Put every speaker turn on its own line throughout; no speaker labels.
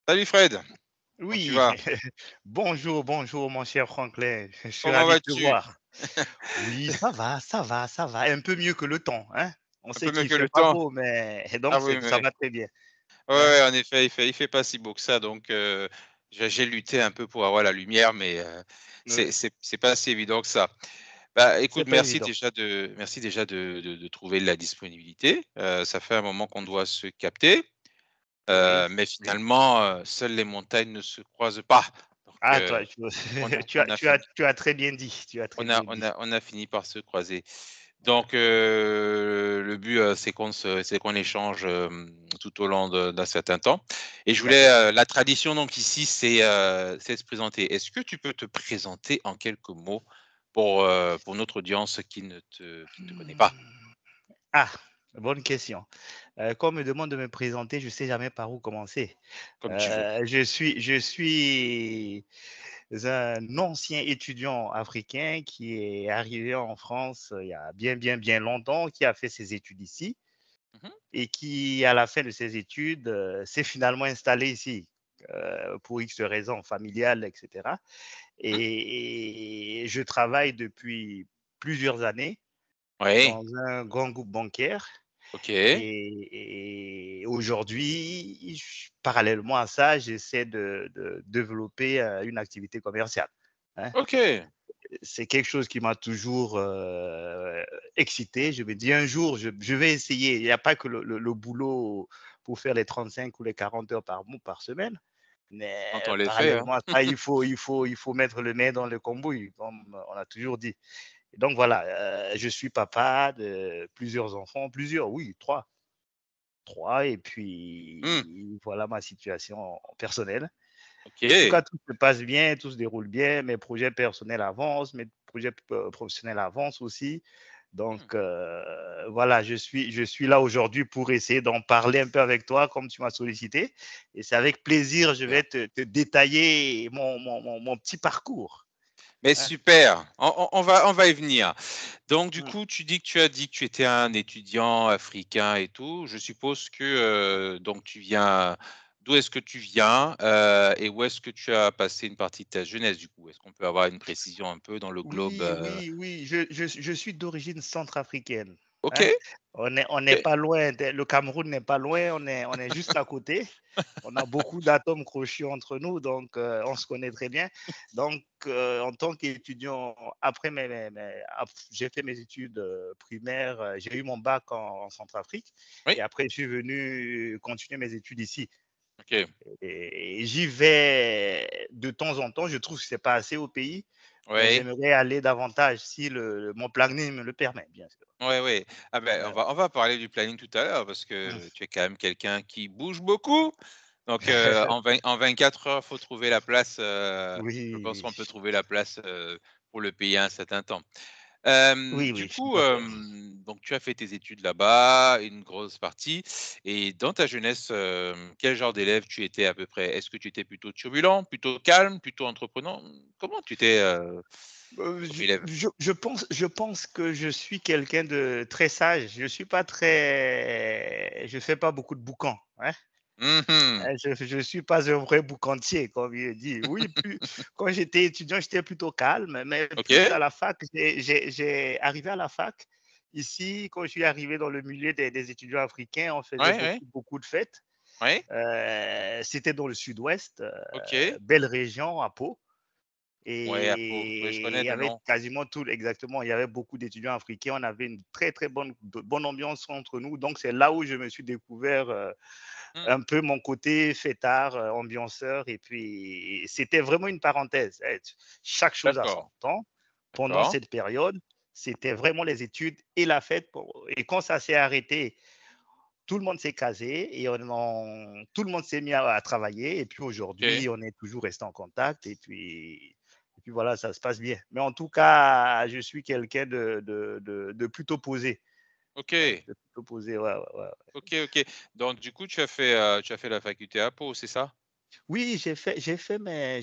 Salut Fred, comment tu
Oui,
vas?
bonjour, bonjour mon cher Franklin, je suis
Comment
ravi de te
vas-tu?
voir. Oui, ça va, ça va, ça va, un peu mieux que le temps, hein. On
Un
sait
peu mieux
qu'il
que
fait
le
pas
temps?
beau, mais
Ah
donc
oui,
ça
mais
va très bien,
ouais,
hein.
ouais, en effet, il fait pas si beau que ça, donc j'ai lutté un peu pour avoir la lumière, mais
Oui,
c'est pas si évident que ça. Bah,
c'est
écoute,
pas évident.
merci déjà de trouver de la disponibilité. Ça fait un moment qu'on doit se capter,
Oui,
mais
oui.
finalement, seules les montagnes ne se croisent pas. Donc
Ah toi, tu
on a
tu as
on a
tu as
fini
tu as très bien dit, tu as très
on a
bien
on
dit.
a on a fini par se croiser. Donc le but, c'est qu'on échange, tout au long d'un certain temps et je voulais,
D'accord.
la tradition donc ici, c'est de se présenter. Est-ce que tu peux te présenter en quelques mots pour notre audience qui ne te connaît pas?
Hmm. Ah, bonne question. Quand on me demande de me présenter, je sais jamais par où commencer.
Comme tu veux.
Je suis un ancien étudiant africain qui est arrivé en France il y a bien, bien, bien longtemps, qui a fait ses études ici
Mmh.
et qui, à la fin de ses études, s'est finalement installé ici pour X raisons familiales, etc.
Mmh.
Et je travaille depuis plusieurs années
Oui.
dans un grand groupe bancaire.
OK.
Et aujourd'hui, parallèlement à ça, j'essaie de développer une activité commerciale, hein.
OK.
C'est quelque chose qui m'a toujours excité. Je me dis un jour, je vais essayer. Il n'y a pas que le boulot pour faire les 35 ou les 40 heures par semaine.
Quand
Mais
on les fait, hein.
parallèlement à ça, il faut mettre le nez dans le cambouis, comme on a toujours dit. Et donc voilà, je suis papa de plusieurs enfants, plusieurs, oui, trois. 3 et
Mmh.
puis voilà ma situation personnelle. En tout
OK.
cas, tout se passe bien, tout se déroule bien, mes projets personnels avancent, mes projets professionnels avancent aussi.
Mmh.
Donc voilà, je suis là aujourd'hui pour essayer d'en parler un peu avec toi comme tu m'as sollicité et c'est avec plaisir, je
Super.
vais te détailler mon petit parcours,
Mais
hein.
super, on va y venir. Donc du
Mmh.
coup, tu dis que tu as dit que tu étais un étudiant africain et tout. Je suppose que, donc tu viens d'où est-ce que tu viens, et où est-ce que tu as passé une partie de ta jeunesse du coup? Est-ce qu'on peut avoir une précision un peu dans le globe,
Oui, oui, oui, je suis d'origine centrafricaine, hein.
OK,
On n'est
OK.
pas loin, le Cameroun n'est pas loin, on est juste à côté. On a beaucoup d'atomes crochus entre nous, donc on se connaît très bien. Donc en tant qu'étudiant, après j'ai fait mes études primaires, j'ai eu mon bac en Centrafrique
Oui,
et après je suis venu continuer mes études ici.
OK.
Et j'y vais de temps en temps. Je trouve que c'est pas assez au pays, mais
Oui,
j'aimerais aller davantage si mon planning me le permet, bien sûr.
oui, oui. Ah ben, on
Ouais.
va on va parler du planning tout à l'heure parce
Mmh.
que tu es quand même quelqu'un qui bouge beaucoup. Donc, en 24 heures, faut trouver la place, je pense
Oui,
qu'on peut trouver la place, pour le payer un certain temps.
oui,
Du
oui,
coup,
tout à fait.
donc tu as fait tes études là-bas, une grosse partie et dans ta jeunesse, quel genre d'élève tu étais à peu près? Est-ce que tu étais plutôt turbulent, plutôt calme, plutôt entreprenant? Comment tu étais, comme
Je
élève?
je je pense que je suis quelqu'un de très sage. Je fais pas beaucoup de boucans, hein.
Mmh.
Je suis pas un vrai boucantier, comme il dit. Oui, plus quand j'étais étudiant, j'étais plutôt calme, mais plus
OK.
à la fac, j'ai arrivé à la fac, ici, quand je suis arrivé dans le milieu des étudiants africains, on faisait
Ouais, ouais.
beaucoup, beaucoup de fêtes.
Ouais.
C'était dans le sud-ouest,
OK.
belle région à Pau.
Ouais, à Pau. Oui, je
Et
connais
il y
de
avait
nom.
quasiment tout exactement, il y avait beaucoup d'étudiants africains. On avait une très, très bonne ambiance entre nous. Donc c'est là où je me suis découvert,
Mmh.
un peu mon côté fêtard, ambianceur et puis c'était vraiment une parenthèse, chaque chose a son
D'accord,
temps. Pendant
d'accord.
cette période, c'était vraiment les études et la fête et quand ça s'est arrêté, tout le monde s'est casé et tout le monde s'est mis à travailler et puis
OK.
aujourd'hui, on est toujours resté en contact et puis voilà, ça se passe bien. Mais en tout cas, je suis quelqu'un de plutôt posé,
OK.
de plutôt posé, ouais, ouais, ouais.
OK, OK. Donc du coup, tu as fait la faculté à Pau, c'est ça?
Oui, j'ai fait mes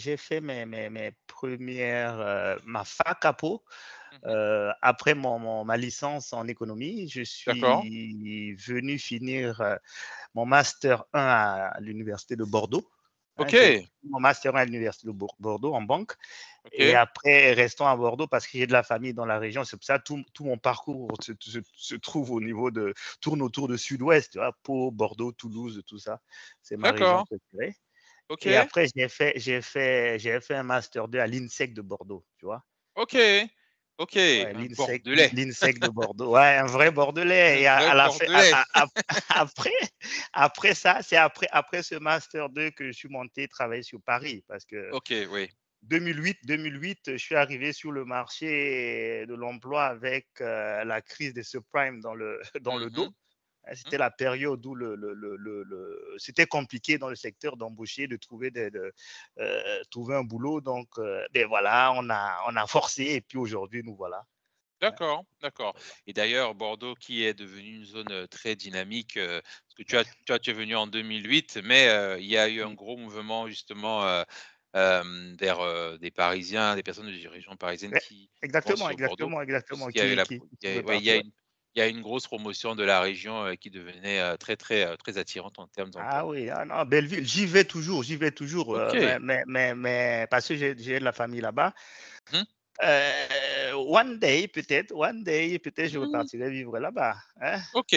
1 ma fac à Pau.
Mmh.
Après ma licence en économie, je
D'accord.
suis venu finir, mon master 1 à l'université de Bordeaux. Hein, j'ai
OK,
fait mon master à l'université de Bordeaux en banque. Et
OK,
après, restons à Bordeaux parce que j'ai de la famille dans la région. C'est pour ça que tout mon parcours se trouve au niveau de, tourne autour de Sud-Ouest, tu vois, Pau, Bordeaux, Toulouse, tout ça. C'est ma région
d'accord,
préférée. Et
OK,
après, j'ai fait un master 2 à l'INSEC de Bordeaux, tu vois.
OK, OK,
Ouais,
un
l'INSEC,
bordelais,
l'INSEC de Bordeaux. Ouais, un vrai Bordelais.
un
Et
vrai
à la fin,
bordelais.
après, après ça, c'est après ce master 2 que je suis monté travailler sur Paris parce que
OK, oui.
2008, je suis arrivé sur le marché de l'emploi avec la crise des subprimes dans le
Mmh
dos. Hein,
mh.
c'était la période où c'était compliqué dans le secteur d'embaucher, de trouver un boulot. Donc, ben voilà, on a forcé et puis aujourd'hui, nous voilà. Hein.
D'accord, d'accord et d'ailleurs Bordeaux qui est devenue une zone, très dynamique, parce que tu es venu en 2008 mais il y a eu un
Mm.
gros mouvement justement, vers, des Parisiens, des personnes des régions parisiennes
Ouais,
qui vont
exactement,
sur Bordeaux.
exactement,
Parce
exactement,
qu'il y avait
qui pouvait partir. Ouais.
il y a une grosse promotion de la région, qui devenait, très, très, très attirante en termes
Ah
d'emploi.
oui, ah non, Belleville, j'y vais toujours,
OK.
mais parce que j'ai de la famille là-bas.
Mmh.
One day, peut-être je
Mmh.
repartirai vivre là-bas, hein.
OK.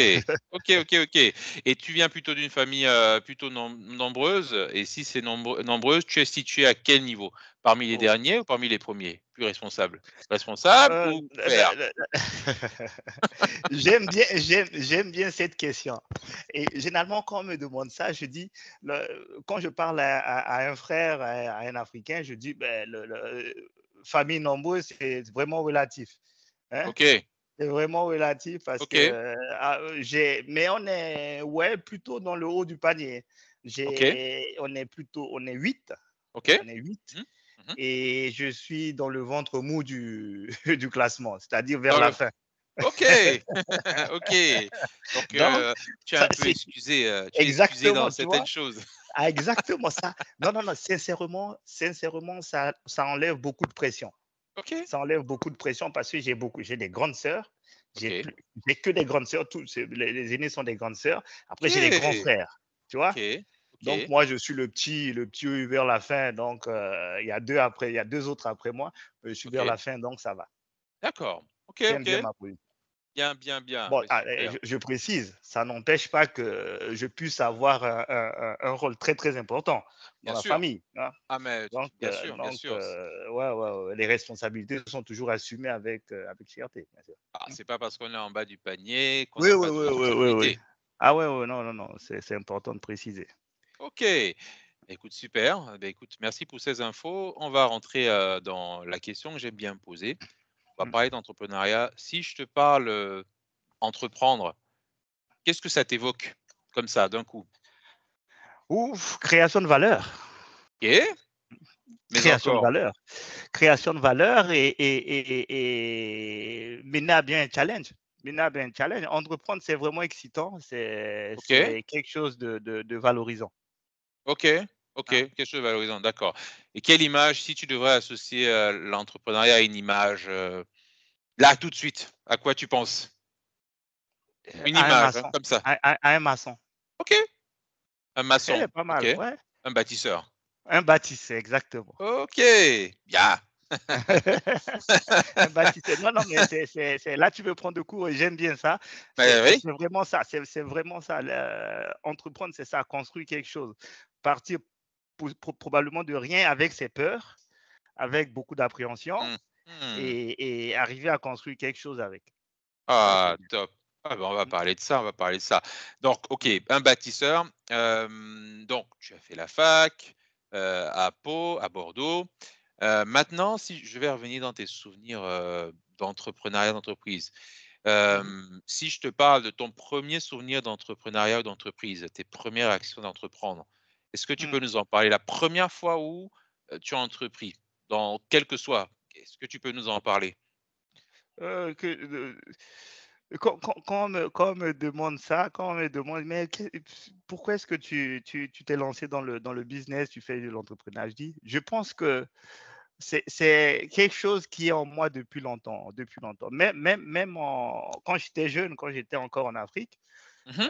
OK, OK, OK et tu viens plutôt d'une famille, plutôt nombreuse et si c'est nombreuse, tu es situé à quel niveau? Parmi les
Oh,
derniers ou parmi les premiers plus responsables? Responsable ou couvert?
j'aime bien cette question et généralement quand on me demande ça, je dis quand je parle à un frère, à un Africain, je dis: «Beh, famille nombreuse, c'est vraiment relatif», hein.
OK,
C'est vraiment relatif parce que,
OK,
mais on est, ouais, plutôt dans le haut du panier.
OK,
On est 8,
OK.
on est 8
Mmh. Mmh.
et je suis dans le ventre mou du classement, c'est-à-dire vers
Dans
la
le
fin.
OK! OK. Donc
Donc
tu es
ça
un peu
c'est
excusé, tu es excusé dans
exactement, tu
certaines
vois?
choses.
Ah, exactement ça. Non, non, non, sincèrement, ça enlève beaucoup de pression.
OK,
Ça enlève beaucoup de pression parce que j'ai des grandes sœurs. J'ai
OK,
plus j'ai que des grandes sœurs, les aînés sont des grandes sœurs. Après, j'ai des grands
OK,
frères, tu vois?
OK,
Donc
OK,
moi, je suis le petit vers la fin, donc il y a 2 autres après moi, je suis vers
OK.
la fin, donc ça va.
D'accord. OK,
J'aime bien
OK.
ma position.
Bien, bien, bien.
Bon,
Bah, super.
je précise, ça n'empêche pas que je puisse avoir un rôle très, très important dans
Bien
la
sûr.
famille, hein.
Ah mais
Donc
bien sûr, bien sûr.
ouais, ouais, ouais, les responsabilités sont toujours assumées avec fierté, bien sûr.
Ah,
Mmh.
c'est pas parce qu'on est en bas du panier qu'on
Oui,
n'a
oui,
pas de
oui, oui, oui, oui.
responsabilité.
Ah ouais, ouais, non, non, non, c'est important de préciser.
OK. Écoute, super. Eh beh, écoute, merci pour ces infos. On va rentrer, dans la question que j'aime bien poser. On va
Mmh.
parler d'entrepreneuriat. Si je te parle, entreprendre, qu'est-ce que ça t'évoque comme ça, d'un coup?
Ouf, création de valeur,
OK, mais
création de
encore?
valeur, création de valeur et mener à bien un challenge. Mener à bien un challenge. Entreprendre, c'est vraiment excitant,
OK,
c'est quelque chose de valorisant.
OK, OK,
Hein.
quelque chose de valorisant, d'accord et quelle image, si tu devrais associer, l'entrepreneuriat à une image, là, tout de suite, à quoi tu penses? Une
À un
image, hein,
maçon,
comme ça.
à un maçon.
OK, un maçon,
Pas
OK,
mal, ouais.
un bâtisseur.
Un bâtisseur, exactement.
OK, bien.
Un bâtisseur. Non, non, mais là, tu veux prendre de cours et j'aime bien ça.
Oui,
C'est vraiment ça. C'est vraiment ça. Entreprendre, c'est ça, construire quelque chose. Partir probablement de rien avec ses peurs, avec beaucoup d'appréhension
mmh, mmh.
et arriver à construire quelque chose avec. Ça, c'est
Ah,
bien.
top. Ah, bah, on va
Mm,
parler de ça, on va parler de ça. Donc OK,
mm,
un bâtisseur, donc tu as fait la fac, à Pau, à Bordeaux. Maintenant, si je vais revenir dans tes souvenirs, d'entrepreneuriat, d'entreprise.
mhm,
Si je te parle de ton premier souvenir d'entrepreneuriat ou d'entreprise, tes premières actions d'entreprendre, est-ce que tu peux
mm.
nous en parler? La première fois où, tu as entrepris, dans quel que soit, est-ce que tu peux nous en parler?
Que, quand on me demande ça, quand on me demande, mais pourquoi est-ce que tu t'es lancé dans le business, tu fais de l'entrepreneuriat? Je dis, je pense que c'est quelque chose qui est en moi depuis longtemps, depuis longtemps. Quand j'étais jeune, quand j'étais encore en Afrique,
Mmh.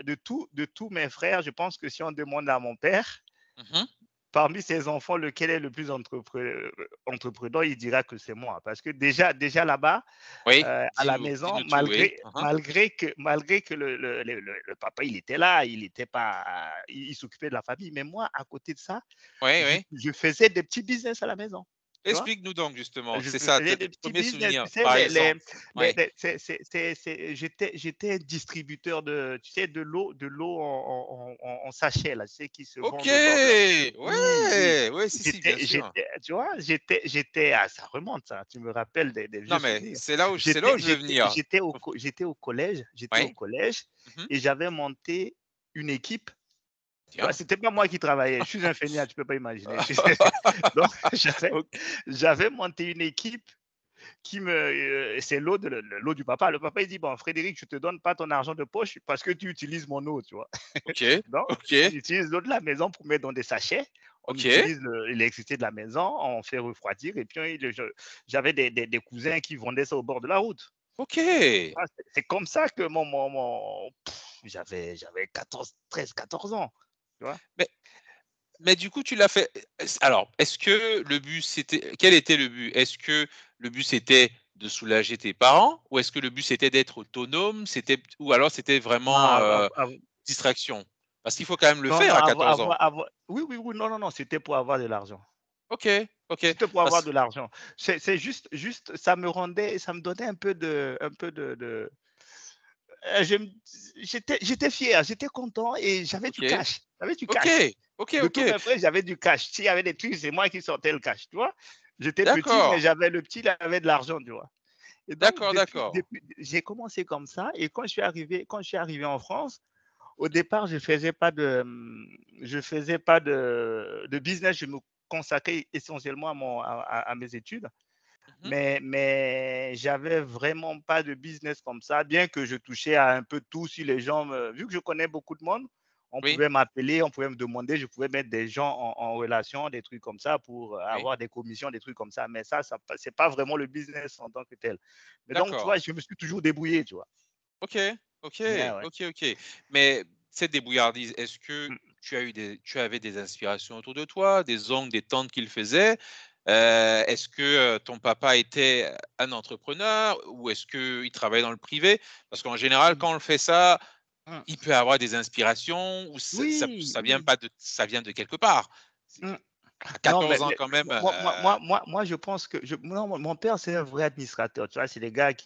de tous mes frères, je pense que si on demande à mon père,
Mmh.
Parmi ses enfants, lequel est le plus entrepreneur? Il dira que c'est moi. Parce que déjà là-bas,
Oui,
à la
dis-nous
maison,
dis-nous tout, oui. Mmh.
malgré que le papa, il était là, il était pas, il s'occupait de la famille. Mais moi, à côté de ça,
Oui, oui.
je faisais des petits business à la maison, tu vois?
Explique-nous donc justement,
Je
c'est ça,
faisais
tes
des petits
1ers
business,
souvenirs,
tu sais,
par exemple? Oui.
j'étais distributeur de, tu sais, de l'eau en sachet, là, tu sais, qui se
OK!
vend dehors, là. Oui, oui.
Ouais! Ouais, si, si, bien sûr.
Tu vois, ça remonte, ça, tu me rappelles des vieux
Non, mais
souvenirs.
c'est là où je veux venir.
J'étais au
Oui.
collège
Mmh.
et j'avais monté une équipe. Tu vois,
Tiens.
c'était pas moi qui travaillais, je suis un feignant, tu peux pas imaginer. Donc
OK.
j'avais monté une équipe c'est l'eau du papa. Le papa, il dit: «Bon, Frédéric, je te donne pas ton argent de poche parce que tu utilises mon eau», tu vois?
OK.
Donc on
OK.
utilise l'eau de la maison pour mettre dans des sachets. On
OK.
utilise l'électricité de la maison, on fait refroidir et puis j'avais des cousins qui vendaient ça au bord de la route.
OK.
Ah, c'est comme ça que j'avais 13-14 ans, tu vois?
Mais mais du coup, tu l'as fait alors, est-ce que le but c'était quel était le but? Est-ce que le but c'était de soulager tes parents? Ou est-ce que le but c'était d'être autonome? Ou alors c'était
Non,
vraiment, distraction? Parce qu'il faut quand même le
non,
faire
non,
à 14 ans.
oui, oui, oui, non, non, non, c'était pour avoir de l'argent.
OK, OK.
C'était pour avoir
Parce
de l'argent. C'est juste ça me donnait je me j'étais fier, j'étais content et j'avais du
OK.
cash. J'avais du cash.
OK. OK,
De tous
OK.
mes frères, j'avais du cash. S'il y avait des trucs, c'est moi qui sortais le cash, tu vois? J'étais petit, mais
D'accord.
j'avais le petit, il avait de l'argent, tu vois? Et donc
D'accord, d'accord.
j'ai commencé comme ça et quand je suis arrivé en France, au départ, je faisais pas de business, je me consacrais essentiellement à mes études.
Mmh.
Mais j'avais vraiment pas de business comme ça, bien que je touchais à un peu tout. Si les gens vu que je connais beaucoup de monde, on
Oui,
pouvait m'appeler, on pouvait me demander, je pouvais mettre des gens en relation, des trucs comme ça pour
oui.
avoir des commissions, des trucs comme ça. Mais c'est pas vraiment le business en tant que tel. Mais donc, tu
D'accord.
vois, je me suis toujours débrouillé, tu vois.
OK, OK,
Ouais, ouais.
OK, OK. Mais cette débrouillardise, est-ce que
Mm.
tu avais des inspirations autour de toi, des oncles, des tantes qui le faisaient? Est-ce que, ton papa était, un entrepreneur ou est-ce qu'il travaillait dans le privé? Parce qu'en général,
Mm.
quand on fait ça,
Mm.
il peut avoir des inspirations ou
Oui,
ça vient
oui.
pas de ça vient de quelque part. C'est
Mm.
à
Non,
14 ans quand même,
moi, je pense que non, mon père, c'est un vrai administrateur. Tu vois, c'est des gars
OK,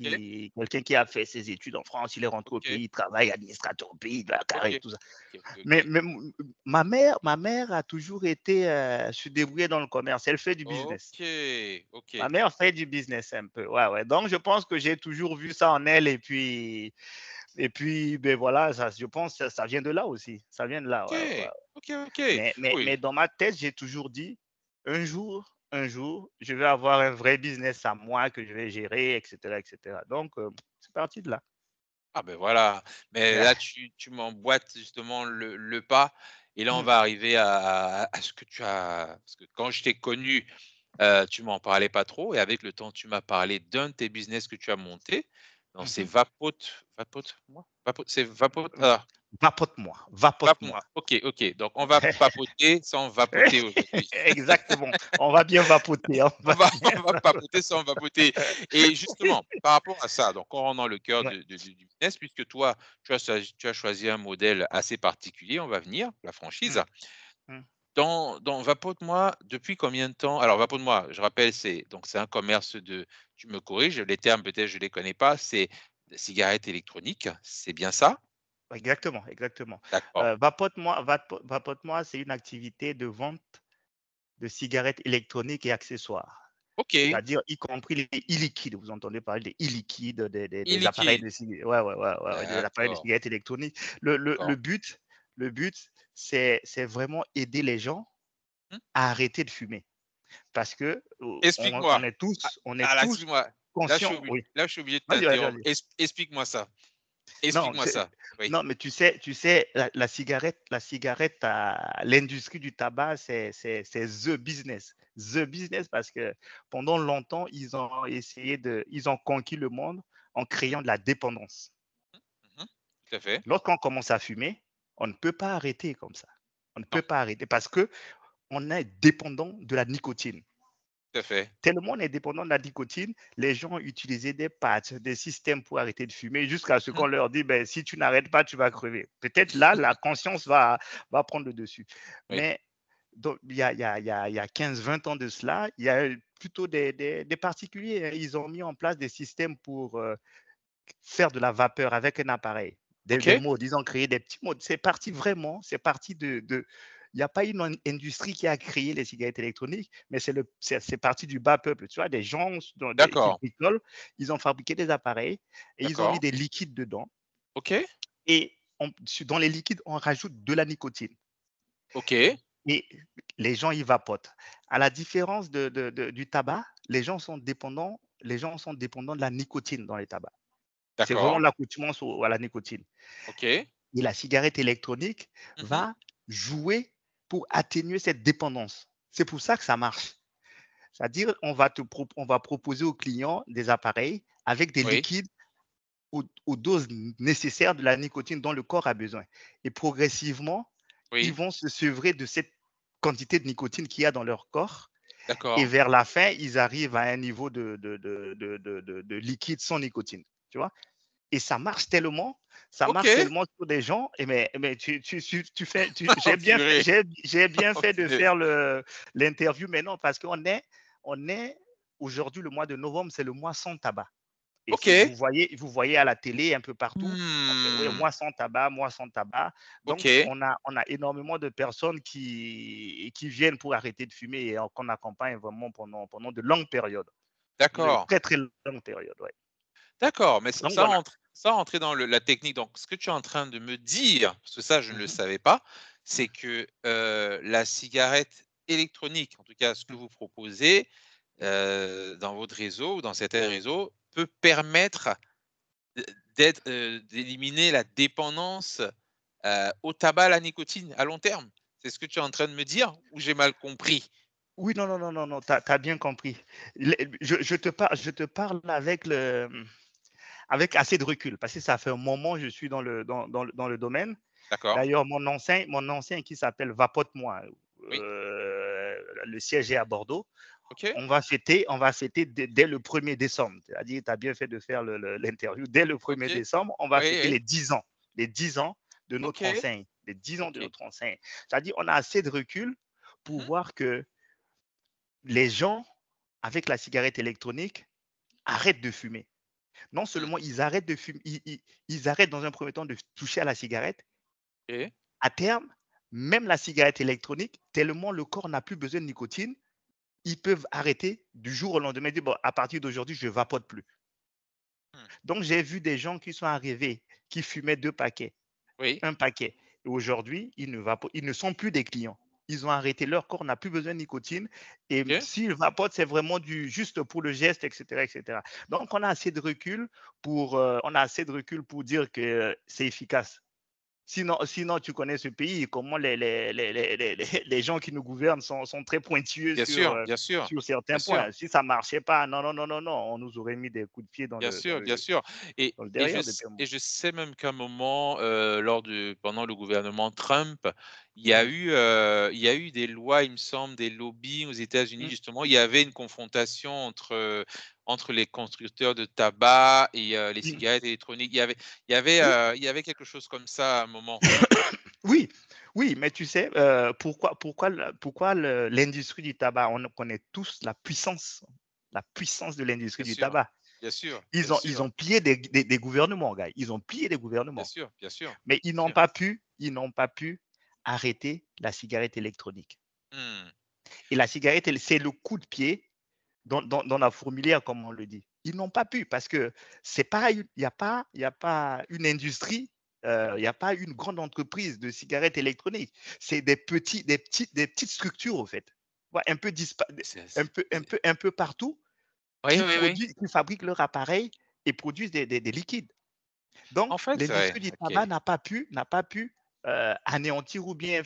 quelqu'un qui a fait ses études en France, il est rentré au
OK,
pays, il travaille administrateur au pays, de la carré,
OK,
tout ça.
OK, OK,
Mais,
OK.
mais ma mère a toujours été se débrouiller dans le commerce. Elle fait du business.
OK,
Ma
OK.
mère fait du business un peu. Ouais, ouais. Donc, je pense que j'ai toujours vu ça en elle. Et puis, ben voilà, je pense que ça vient de là aussi. Ça vient de là, ouais, ouais.
OK, OK, OK.
Mais
Oui,
dans ma tête, j'ai toujours dit, un jour, je vais avoir un vrai business à moi que je vais gérer, et cetera, et cetera. Donc, c'est parti de là.
ah ben voilà. Mais
Ouais.
là, tu m'emboîtes justement le pas et là, on
Mmh,
va arriver à ce que tu as parce que quand je t'ai connu, tu m'en parlais pas trop et avec le temps, tu m'as parlé d'un de tes business que tu as monté. Donc c'est
mmh.
Vapote-moi? C'est Vapote
Vapote-moi,
Vape-moi.
vapote-moi.
OK, OK. Donc on va papoter sans vapoter aujourd'hui.
Exactement. On va bien vapoter, on
On
va
va
bien
on va papoter sans vapoter et justement, par rapport à ça, donc on rentre dans le cœur
ouais.
du business puisque toi, tu as choisi un modèle assez particulier, on va venir, la
Mmh,
franchise.
mmh.
Dans Vapote-moi, depuis combien de temps alors Vapote-moi, je rappelle, c'est un commerce de tu me corriges, les termes peut-être je ne les connais pas, c'est de cigarettes électroniques, c'est bien ça?
Exactement, exactement.
D'accord.
Vapote-moi, c'est une activité de vente de cigarettes électroniques et accessoires.
OK,
C'est-à-dire y compris les e-liquides. Vous entendez parler des e-liquides, des appareils
e-liquide.
de cigarettes, ouais, ouais, ouais, ouais, ouais, des appareils de
D'accord,
cigarettes électroniques. Le le
d'accord.
le but le but, c'est vraiment aider les gens
Mmh.
à arrêter de fumer parce que,
Explique-moi.
on est
Ah là,
tous
excuse-moi,
conscients, oui.
là, je suis obligé de
Vas-y, vas-y,
t'interrompre.
vas-y.
Explique-moi ça.
Non,
Explique-moi ça. Oui.
non, mais tu sais, la cigarette, l'industrie du tabac, c'est the business. The business parce que pendant longtemps, ils ont conquis le monde en
Mmh.
créant de la dépendance.
Mmh. Tout à fait.
Lorsqu'on commence à fumer, on ne peut pas arrêter comme ça. On ne peut
non,
pas arrêter parce que on est dépendant de la nicotine.
tout à fait.
Tellement on est dépendant de la nicotine, les gens ont utilisé des patchs, des systèmes pour arrêter de fumer jusqu'à ce
Mmh.
qu'on leur dit, ben, si tu n'arrêtes pas, tu vas crever. Peut-être là, la conscience va prendre le dessus.
Oui.
Mais donc, il y a 15-20 ans de cela, il y a plutôt des particuliers, hein. Ils ont mis en place des systèmes pour faire de la vapeur avec un appareil, des
OK,
modes. Ils ont créé des petits modes. C'est parti vraiment, c'est parti de il n'y a pas une industrie qui a créé les cigarettes électroniques, mais c'est parti du bas peuple. Tu vois, des gens qui
d'accord,
bricolent, ils ont fabriqué des appareils et ils ont mis
d'accord.
des liquides dedans.
OK,
Et dans les liquides, on rajoute de la nicotine.
OK,
Et les gens y vapotent. À la différence du tabac, les gens sont dépendants de la nicotine dans les tabacs. C'est vraiment
d'accord.
l'accoutumance à la nicotine.
OK.
Et la cigarette électronique
Mmh.
va jouer pour atténuer cette dépendance. C'est pour ça que ça marche. C'est-à-dire, on va proposer aux clients des appareils avec des
Oui,
liquides aux doses nécessaires de la nicotine dont le corps a besoin. Et progressivement, ils
oui,
vont se sevrer de cette quantité de nicotine qu'il y a dans leur corps. Et
d'accord.
vers la fin, ils arrivent à un niveau de liquide sans nicotine. Tu vois? Et ça marche
OK.
tellement sur des gens. Mais
Oh purée!
j'ai bien
Oh
fait de
punaise.
faire l'interview maintenant parce on est aujourd'hui, le mois de novembre, c'est le mois sans tabac. Et
OK.
vous voyez à la télé un peu partout, on fait oui,
Mmh.
mois sans tabac, mois sans tabac. Donc,
OK,
on a énormément de personnes qui viennent pour arrêter de fumer et qu'on accompagne vraiment pendant de longues périodes, de
d'accord.
très très longues périodes. Ouais.
D'accord, mais
Donc voilà.
ça rentrer dans la technique. Donc, ce que tu es en train de me dire, parce que ça, je ne le
Mhm,
savais pas, c'est que la cigarette électronique, en tout cas ce que vous proposez dans votre réseau ou dans certains réseaux, peut permettre d- d'éliminer la dépendance au tabac, à la nicotine à long terme. C'est ce que tu es en train de me dire ou j'ai mal compris?
oui, non, non, non, non, non, tu as bien compris. Je te parle avec assez de recul parce que ça fait un moment que je suis dans le domaine.
D'accord?
D'ailleurs, mon ancien qui s'appelle Vapote-moi,
Oui?
le siège est à Bordeaux.
OK?
On va fêter dès le 1er décembre. C'est-à-dire, tu as bien fait de faire l'interview. Dès le 1er
OK?
décembre, on va
Oui,
fêter
oui.
les 10 ans de notre
OK?
enseigne. Les 10 ans de
OK.
notre enseigne. C'est-à-dire, on a assez de recul pour
Mhm.
voir que les gens, avec la cigarette électronique, arrêtent de fumer. Non
Mm.
seulement ils arrêtent de fumer, ils arrêtent dans un premier temps de toucher à la cigarette.
OK.
À terme, même la cigarette électronique, tellement le corps n'a plus besoin de nicotine, ils peuvent arrêter du jour au lendemain, dire, bon, à partir d'aujourd'hui, je ne vapote plus.
Mm.
Donc, j'ai vu des gens qui sont arrivés, qui fumaient 2 paquets,
Oui.
un paquet. Et aujourd'hui, ils ne sont plus des clients. Ils ont arrêté, leur corps n'a plus besoin de nicotine. Et
OK.
s'ils vapotent, c'est vraiment juste pour le geste, etc., etc. Donc, on a assez de recul pour dire que c'est efficace. Sinon, tu connais ce pays, comment les gens qui nous gouvernent sont très pointueux
Bien sûr, bien sûr,
sur
bien
certains
sûr,
points. Si ça ne marchait pas, non, non, non, non, non, on nous aurait mis des coups de pied
bien sûr
dans le
et
derrière depuis un
et
moment.
je sais même qu'à un moment, pendant le gouvernement Trump,
Mhm.
il y a eu des lois, il me semble, des lobbies aux États-Unis,
Mm.
justement. Il y avait une confrontation entre les constructeurs de tabac et les
Mm.
cigarettes électroniques.
Oui,
Il y avait quelque chose comme ça à un moment.
oui, oui, mais tu sais, pourquoi l'industrie du tabac, on connaît tous la puissance de l'industrie
Bien
du
sûr,
tabac.
bien sûr, bien
Ils
sûr,
ont pillé des gouvernements, gars. Ils ont pillé des
bien
gouvernements.
sûr, bien sûr,
Mais
bien sûr.
ils n'ont pas pu arrêter la cigarette électronique.
Mmh.
Et la cigarette, c'est le coup de pied dans la fourmilière, comme on le dit. Ils n'ont pas pu parce que il n'y a il y a pas une industrie, il n'y a pas une grande entreprise de cigarettes électroniques. C'est des petites structures, au fait. Ouais,
C'est c'est
un peu partout
oui, oui, oui.
qui fabriquent leur appareil et produisent des liquides.
En
Donc,
fait, ouais,
l'industrie du
OK.
tabac n'a pas pu anéantir ou bien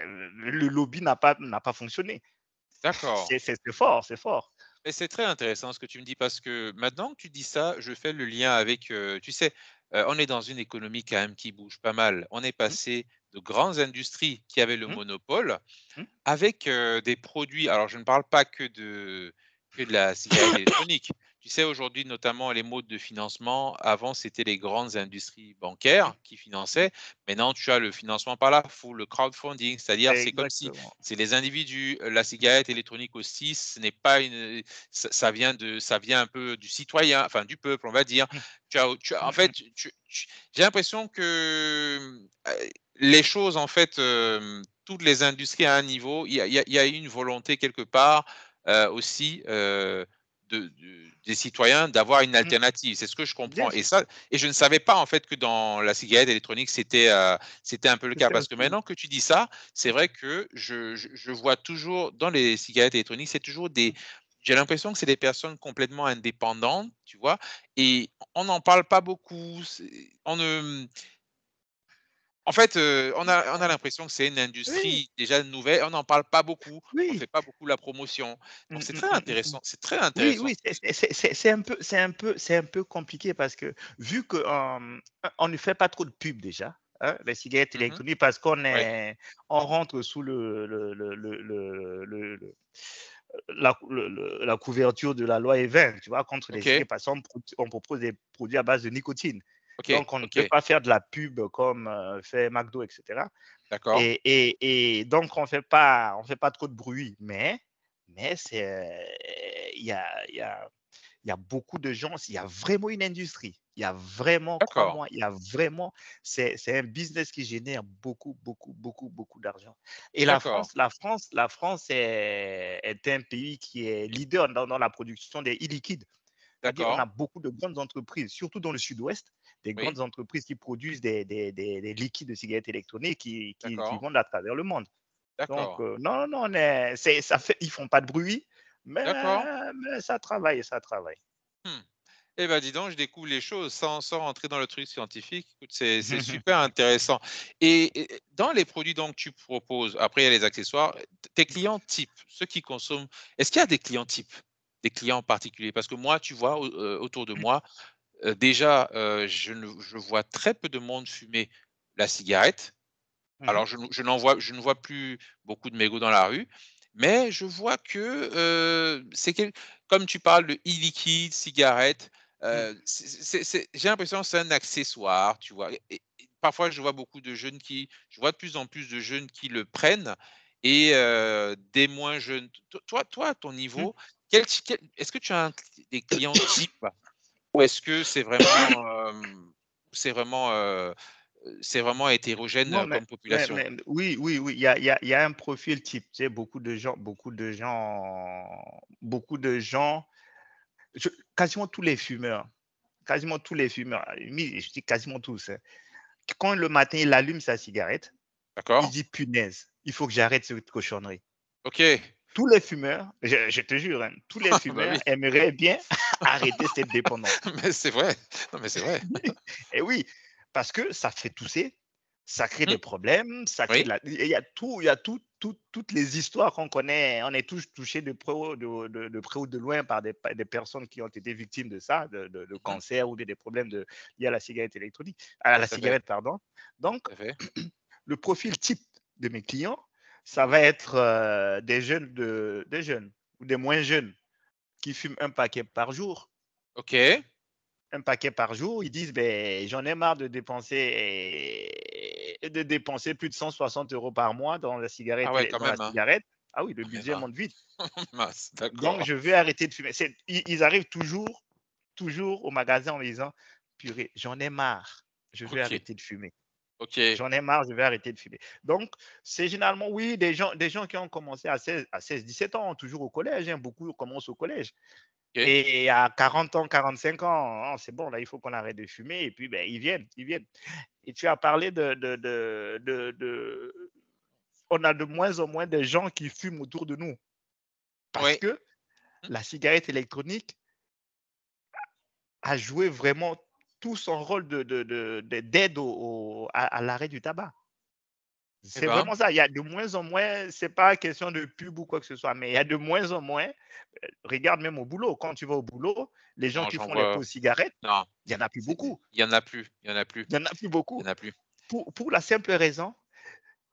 le lobby n'a pas fonctionné.
D'accord.
C'est fort, c'est fort.
Mais c'est très intéressant ce que tu me dis parce que maintenant que tu dis ça, je fais le lien avec, tu sais, on est dans une économie quand même qui bouge pas mal. On est
Mmh,
passé de grandes industries qui avaient le
Mmh,
monopole
mmh.
avec, des produits. Alors je ne parle pas que de la cigarette électronique. Tu sais, aujourd'hui, notamment les modes de financement, avant, c'était les grandes industries
Mmh,
bancaires qui
mmh.
finançaient. Maintenant, tu as le financement par la foule, le crowdfunding, c'est-à-dire c'est comme si
Exactement.
c'est les individus. La cigarette électronique aussi, ce n'est pas une, ça vient un peu du citoyen, enfin du peuple, on va dire.
Mmh,
En
mmh,
fait,
mmh.
j'ai l'impression que, les choses en fait, toutes les industries à un niveau, il y a une volonté quelque part, aussi, des citoyens d'avoir une
Mmh.
alternative. C'est ce que je
Bien
comprends
sûr,
et je ne savais pas en fait que dans la cigarette électronique c'était un peu le cas.
c'était
Parce que
aussi
maintenant que tu dis ça, c'est vrai que je vois toujours dans les cigarettes électroniques, c'est toujours des j'ai l'impression que c'est des personnes complètement indépendantes, tu vois? Et on n'en parle pas beaucoup, on ne en fait, on a l'impression que c'est une
oui,
industrie déjà nouvelle, on n'en parle pas beaucoup, on
oui.
fait pas beaucoup la promotion. Donc
Mmh, mmh, mmh, mmh, mmh.
c'est très
Oui,
intéressant
oui,
ce que tu dis.
c'est un peu compliqué parce que vu que, on ne fait pas trop de pub déjà, hein, les cigarettes
Mmh.
électroniques parce
Ouais,
on rentre sous la couverture de la loi E20, tu vois? Contre les
OK,
cigarettes parce on propose des produits à base de nicotine.
OK,
Donc on ne peut
OK,
pas faire de la pub comme, fait McDo et cetera.
d'accord,
Et donc on fait pas trop de bruit, mais il y a beaucoup de gens, il y a vraiment une industrie. Il y a vraiment,
d'accord,
crois-moi, il y a vraiment c'est un business qui génère beaucoup, beaucoup, beaucoup, beaucoup d'argent. Et
d'accord,
la France est un pays qui est leader dans la production des e-liquides. C'est-à-dire, on
d'accord,
a beaucoup de grandes entreprises, surtout dans le sud-ouest, des
oui,
grandes entreprises qui produisent des liquides de cigarettes électroniques qui
d'accord,
vendent à travers le monde. Donc,
d'accord,
non, non, ils font pas de bruit,
d'accord.
mais ça travaille, ça travaille.
Mmh. Eh ben, dis donc, je découvre les choses sans rentrer dans le truc scientifique. Écoute, c'est super intéressant et dans les produits donc que tu proposes, après il y a les accessoires, tes clients types, ceux qui consomment, est-ce qu'il y a des clients types? Des clients particuliers? Parce que moi, tu vois, autour de moi, déjà, je vois très peu de monde fumer la cigarette.
Mhm,
Alors je ne vois plus beaucoup de mégots dans la rue, mais je vois que, c'est quel comme tu parles de e-liquide, cigarette,
mhm,
j'ai l'impression que c'est un accessoire, tu vois? Et parfois je vois de plus en plus de jeunes qui le prennent et des moins jeunes. Toi, à ton
mhm.
niveau, quel est-ce que tu as des clients types? Ou est-ce que c'est vraiment hétérogène,
Non,
comme population?
mais oui, oui, oui, il y a un profil type. Tu sais, beaucoup de gens, quasiment tous les fumeurs, je dis quasiment tous, hein. Quand le matin il allume sa cigarette, il
D'accord?
dit: «Punaise, il faut que j'arrête cette cochonnerie».
OK.
Tous les fumeurs, je te jure, hein, tous les
Bah,
fumeurs
oui,
aimeraient bien arrêter cette dépendance.
mais c'est vrai. Non, mais c'est vrai.
Et oui, parce que ça fait tousser, ça crée
Mmh.
des problèmes, ça crée
Oui.
de la il y a toutes les histoires qu'on connaît. On est tous touchés de près ou de loin par des personnes qui ont été victimes de ça, de
Mmh.
cancer ou des problèmes liés à la cigarette électronique, à la
Tout à fait,
cigarette, pardon. Donc,
tout à fait.
le profil type de mes clients, ça
Mmh.
va être des jeunes ou des moins jeunes qui fument
OK.
un paquet par jour. Ils disent, ben, j'en ai marre de dépenser plus de 160 € par mois
Ah ouais, quand
dans la
même, hein.
cigarette. Ah oui, le
Quand même,
budget
hein.
monte vite.
Mince,
Donc,
d'accord.
je vais arrêter de fumer. Ils arrivent toujours au magasin en me disant, purée, j'en ai marre, je vais
OK,
arrêter de fumer.
OK,
J'en ai marre, je vais arrêter de fumer. Donc, c'est généralement, oui, des gens qui ont commencé à 17 ans, toujours au collège, hein, beaucoup commencent au collège.
OK.
Et à 40 ans, 45 ans, «Oh, c'est bon, là, il faut qu'on arrête de fumer» et puis, ben, ils viennent. Et tu as parlé on a de moins en moins de gens qui fument autour de nous parce
Oui.
que
Mmh.
la cigarette électronique a joué vraiment tout son rôle d'aide à l'arrêt du tabac.
Eh
C'est
ben,
vraiment ça. Il y a de moins en moins, c'est pas question de pub ou quoi que ce soit, mais il y a de moins en moins. Regarde même au boulot. Quand tu vas au boulot, les gens
non,
qui
j'en
font les
vois
pauses cigarettes,
non,
il y en a plus
c'est
beaucoup.
il y en a plus, il y en a plus,
Il y en a plus
il y
beaucoup.
en a plus.
Pour la simple raison,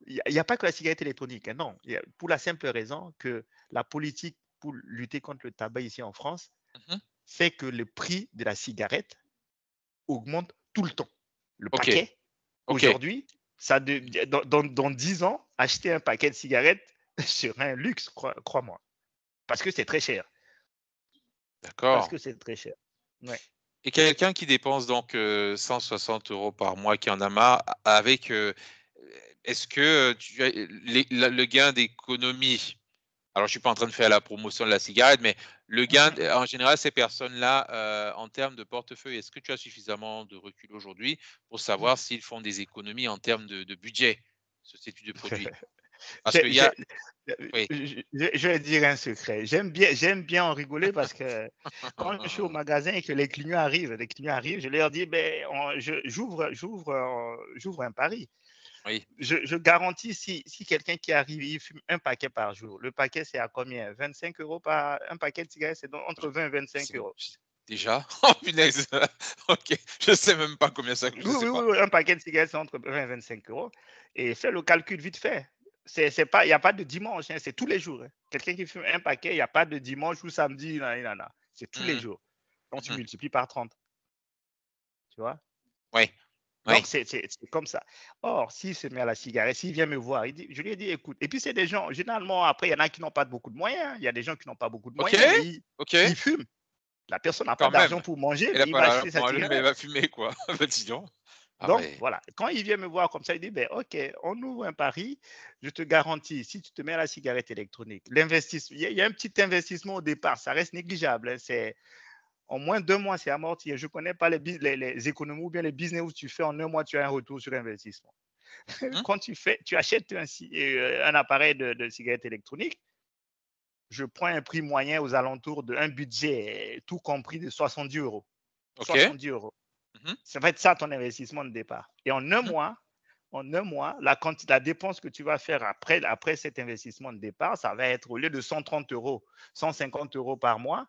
il y a pas que la cigarette électronique, hein, non. Pour la simple raison que la politique pour lutter contre le tabac ici en France
Mmh.
fait que le prix de la cigarette augmente tout le temps. Le
OK,
paquet,
OK.
aujourd'hui, dans 10 ans, acheter un paquet de cigarettes serait un luxe, crois-moi. Parce que c'est très cher. Parce
D'accord.
que c'est très cher. Ouais.
Et quelqu'un qui dépense donc 160 € par mois, qui en a marre, avec, est-ce que, tu as le gain d'économie, alors je suis pas en train de faire la promotion de la cigarette, mais le gain
Mhm,
d en général, ces personnes-là, en termes de portefeuille, est-ce que tu as suffisamment de recul aujourd'hui pour
mhm.
savoir s'ils font des économies en termes de budget, sur ce type de produit? Parce
J'ai-
qu'il y a
j'ai-
oui.
je vais dire un secret. J'aime bien en rigoler parce que quand je suis au magasin et que les clients arrivent, je leur dis, ben, j'ouvre un pari.
Oui.
Je garantis si quelqu'un qui arrive, il fume un paquet par jour. Le paquet, c'est à combien? 25 € par un paquet de cigarettes, c'est donc entre 20 et 25
C'est
euros.
déjà? Oh punaise! OK, je sais même pas combien ça coûte, je
Oui,
sais
oui,
pas.
oui, oui, un paquet de cigarettes, c'est entre 20 et 25 € et fais le calcul vite fait. C'est pas, il n'y a pas de dimanche, hein, c'est tous les jours, hein. Quelqu'un qui fume un paquet, il n'y a pas de dimanche ou samedi, nanana. C'est tous les
Mmh.
jours. Donc, tu
Mmh.
multiplies par 30, tu vois?
Oui,
Donc,
oui.
c'est comme ça. Or, s'il se met à la cigarette, s'il vient me voir, je lui ai dit, écoute, et puis c'est des gens, généralement, après, il y en a qui n'ont pas beaucoup de moyens, hein. Il y a des gens qui n'ont pas beaucoup de
OK,
moyens, mais
OK,
ils fument. La personne n'a pas
quand
d'argent
même.
pour manger,
Elle a
mais il
pas
va
l'argent
acheter
pour
sa
manger, mais elle
cigarette.
va fumer quoi. Bah, dis donc. Ah
Donc,
ouais.
voilà. Quand il vient me voir comme ça, il dit, ben, OK, on ouvre un pari. Je te garantis, si tu te mets à la cigarette électronique, l'investissement, il y a un petit investissement au départ, ça reste négligeable, hein. C'est en moins 2 mois, c'est amorti. Je ne connais pas les économies ou bien les business où tu fais en 1 mois, tu as un retour sur investissement.
Mmh.
Quand tu achètes un appareil de cigarette électronique, je prends un prix moyen aux alentours d'un budget, tout compris, de 70 euros.
OK.
70 euros.
Mmh mh.
Ça va être ça ton investissement de départ. Et
Mmh.
en un mois, la dépense que tu vas faire après cet investissement de départ, ça va être au lieu de 130 euros, 150 euros par mois,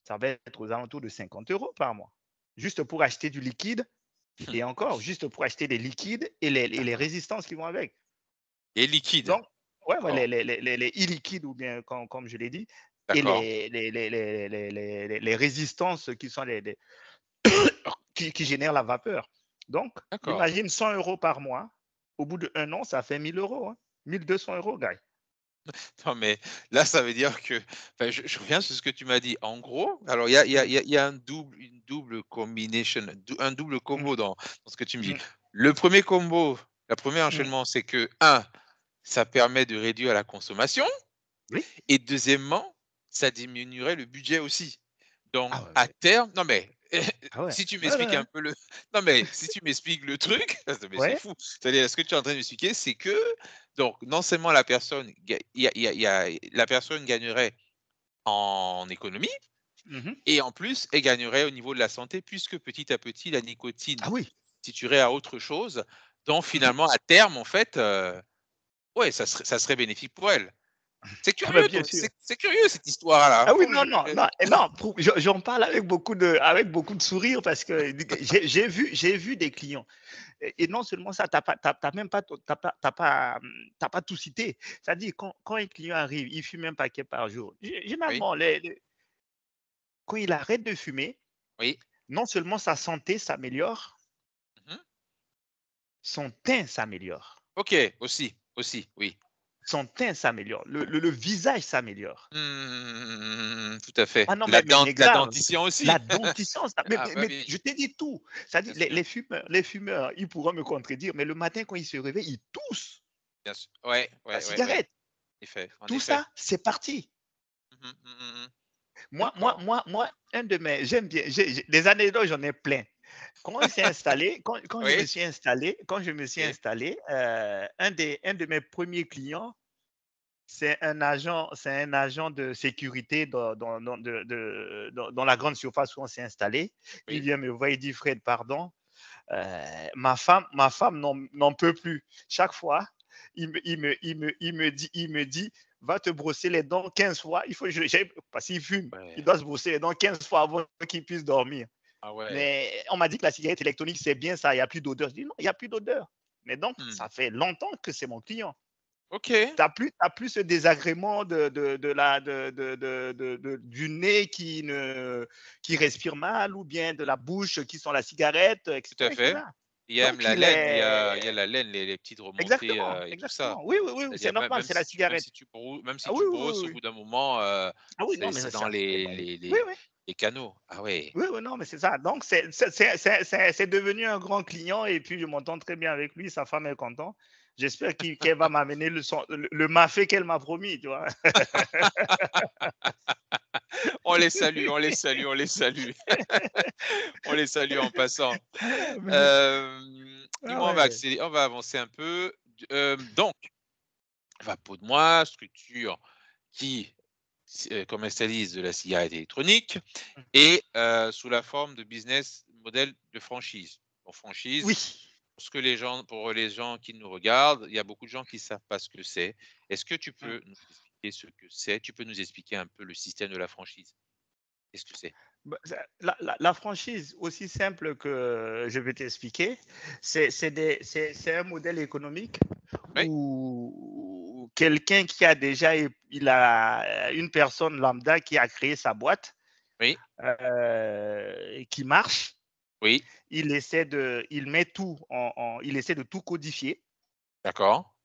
ça va être aux alentours de 50 euros par mois. Juste pour acheter du liquide et encore, juste pour acheter des liquides et les
D'accord.
résistances qui vont avec.
Et liquide?
Donc, ouais, ouais,
D'accord,
les e-liquides, ou bien, comme je l'ai dit, et
d'accord,
les résistances qui sont qui génèrent la vapeur. Donc,
d'accord.
imagine 100 euros par mois. Au bout d'1 an, ça fait 1000 euros, hein. 1200 euros, gars.
Non, mais là, ça veut dire que enfin, je reviens sur ce que tu m'as dit. En gros, alors il y a une double combination, un double
Mmh,
combo dans ce que tu me dis.
mmh,
Le premier combo, le premier
mmh.
enchaînement, c'est que un, ça permet de réduire la consommation
Oui.
et deuxièmement, ça diminuerait le budget aussi. Donc
Ah ouais,
à
ouais.
terme non mais
Ah ouais.
si tu
Ouais, ouais,
m'expliques un
ouais.
peu le non mais si tu m'expliques le truc, mais c'est
Ouais.
fou. C'est-à-dire ce que tu es en train de m'expliquer, c'est que donc non seulement la personne ga il y a la personne gagnerait en économie
Mmh.
et en plus, elle gagnerait au niveau de la santé puisque petit à petit la nicotine
Ah oui.
substituerait à autre chose. Donc
Mmh.
finalement à terme en fait, ouais ça serait bénéfique pour elle. C'est
Ah bah,
curieux
bien
ton
sûr.
c'est curieux cette histoire-là,
Ah oui,
faut
non, non, non, et non, j'en parle avec beaucoup de sourire parce que j'ai vu des clients. Et non seulement ça, tu as même pas, t'as pas tout cité. C'est-à-dire, quand un client arrive, il fume un paquet par jour.
oui,
Généralement, quand il arrête de fumer,
oui.
non seulement sa santé s'améliore,
Mmh.
son teint s'améliore.
OK, aussi, oui.
Son teint s'améliore. Le visage s'améliore.
Mmh, tout à fait.
Ah non, mais
La
grave.
dentition aussi.
La dentition, mais,
Ah
mais-
bah
mais
oui,
je t'ai dit tout. C'est-à-dire,
bien
les,
sûr,
les fumeurs, les fumeurs, ils pourront me contredire, mais le matin, quand ils se réveillent, ils toussent
bien sûr. Ouais,
la
ouais, ouais, ouais.
cigarette.
En
Tout
effet.
ça, c'est parti.
Mmh mh, mmh.
Moi, moi,
D'accord.
moi, moi, j'aime bien, des anecdotes, j'en ai plein. Quand on s'est installé, quand je me
Oui,
suis installé,
OK,
un de mes premiers clients, c'est un agent de sécurité dans la grande surface où on s'est installé. Il
oui.
vient me voir, il dit, Fred, pardon, ma femme n'en peut plus. Chaque fois, il me dit, va te brosser les dents 15 fois. Parce qu'il fume, il
Ouais.
doit se brosser les dents 15 fois avant qu'il puisse dormir.
Ah ouais.
Mais on m'a dit que la cigarette électronique, c'est bien ça, il n'y a plus d'odeur. Je dis non, il n'y a plus d'odeur. Mais donc,
Mmh.
ça fait longtemps que c'est mon client.
OK.
T'as plus ce désagrément du nez qui respire mal ou bien de la bouche qui sent la cigarette,
Tout à
etc.,
fait.
etc.
Il y a même
Donc,
la
il
laine,
est
il y a la laine, les petites remontées,
exactement,
et tout ça.
exactement. Oui, oui, oui, oui, c'est
C'est-à-dire
normal, c'est la
même
cigarette.
si tu brou même si
Ah oui,
tu
oui, oui,
brosses au
oui.
bout d'un moment,
Ah oui, non, mais
c'est dans
ça, c'est bon. Oui, oui.
les canaux. Ah ouais.
Oui, oui, non, mais c'est ça. Donc, c'est devenu un grand client et puis je m'entends très bien avec lui. Sa femme est contente. J'espère qu'elle va m'amener le mafé qu'elle m'a promis, tu vois.
On les salue, on les salue, on les salue. On les salue en passant.
Ah, mais ah
Dis-moi,
ouais.
on va avancer un peu. Donc, Vapeau de moi, structure qui commercialise de la cigarette électronique et sous la forme de business model de franchise. En franchise,
Oui.
pour les gens qui nous regardent, il y a beaucoup de gens qui ne savent pas ce que c'est. Est-ce que tu
Mmh.
peux nous expliquer ce que c'est? Tu peux nous expliquer un peu le système de la franchise? Qu'est-ce que c'est?
Bah, la franchise, aussi simple que je vais t'expliquer, c'est un modèle économique
Oui,
où quelqu'un qui a déjà, il a une personne lambda qui a créé sa boîte,
oui,
qui marche.
oui,
Il met tout il essaie de tout codifier.
d'accord.